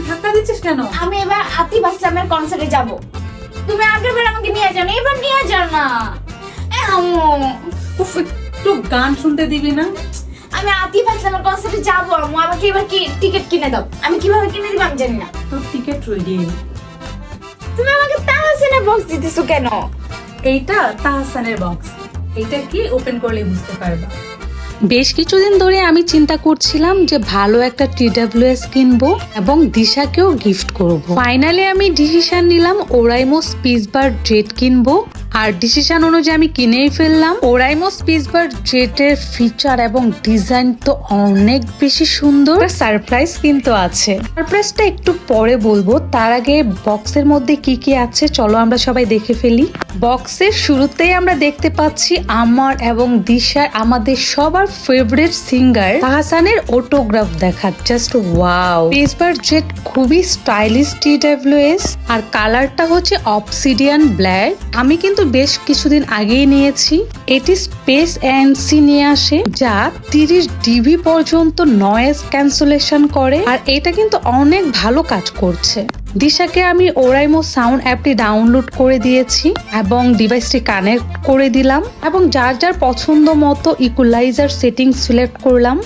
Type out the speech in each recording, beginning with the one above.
ধাক্কা দিচ্ছিস কেন? আমি এবার আতিফ আসলামের কনসার্টে যাব। তুমি আগেরবার আমাকে নিয়ে যাও না, এবার নিয়ে যাও না। আম্মু, উফ, একটু গান শুনতে দিবি না? আমি আতিফ আসলামের কনসার্টে যাব আম্মু, আমাকে এবার কি টিকিট কিনে দাও। আমি কিভাবে কিনে দিব আমি জানি না। তোর টিকিট রেডি। তুমি আমাকে তাহসিনের বক্স দিতেছো কেন? এইটা তাহসানের বক্স। এইটা কি ওপেন করলে বুঝতে পারবা। বেশ কিছুদিন ধরে আমি চিন্তা করছিলাম যে ভালো একটা TWS কিনবো এবং দিশাকেও গিফট করব। ফাইনালি আমি ডিসিশন নিলাম ওরাইমো স্পিচবার জেট কিনবো। আর ডিসিশন অনুযায়ী আমি কিনেই ফেললাম। ওরাইমো স্পিচবার জেটের ফিচার এবং ডিজাইন তো অনেক বেশি সুন্দর। সারপ্রাইজ কিন্তু আছে, সারপ্রাইজটা একটু পরে বলবো। তার আগে বক্সের মধ্যে কি কি আছে চলো আমরা সবাই দেখে ফেলি। বক্সের শুরুতেই আমরা দেখতে পাচ্ছি আমার এবং দিশার, আমাদের সবার ফেভারিট সিঙ্গার তাহসানের অটোগ্রাফ দেখা। Just wow. স্পিচবার জেট খুবই স্টাইলিশ TWS আর কালারটা হচ্ছে অবসিডিয়ান ব্ল্যাক। আমি কিন্তু বেশ কিছুদিন আগেই নিয়েছি। এটি স্পেস এনসি নিয়ে আসে যা 30 dB পর্যন্ত নয়েজ ক্যান্সেলেশন করে আর এটা কিন্তু অনেক ভালো কাজ করছে। দিশাকে আমি ওরাইমো সাউন্ড অ্যাপটি ডাউনলোড করে দিয়েছি এবং ডিভাইসটি কানেক্ট করে দিলাম এবং যার যার পছন্দ মতো ইকুয়ালাইজার সেটিং সিলেক্ট করলাম।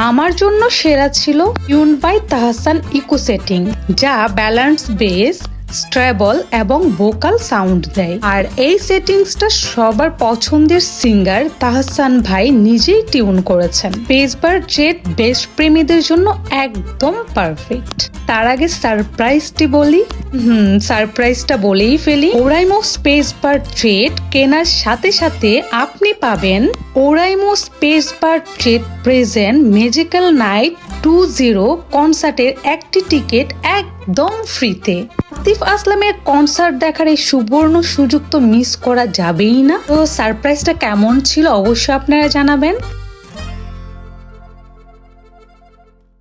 আমার জন্য সেরা ছিল tune by Tahsan echo setting, যা ব্যালেন্স বেস, স্ট্রেবল এবং ভোকাল সাউন্ড দেয়। আর এই সেটিংসটা সবার পছন্দের সিঙ্গার তাহসান ভাই নিজেই টিউন করেছেন। স্পিচবার জেট বেস্ট প্রেমীদের জন্য একদম পারফেক্ট। তার আগে সারপ্রাইজটি বলি। সারপ্রাইজটা বলেই ফেলি। ওরাইমো স্পিচবার জেট কেনার সাথে সাথে আপনি পাবেন Oraimo speechbar jet present magical night 20 কনসার্টের একটি টিকিট একদম ফ্রিতে। আতিফ আসলামের কনসার্ট দেখার এই সুবর্ণ সুযোগ তো মিস করা যাবেই না। তো সারপ্রাইজটা কেমন ছিল অবশ্যই আপনারা জানাবেন।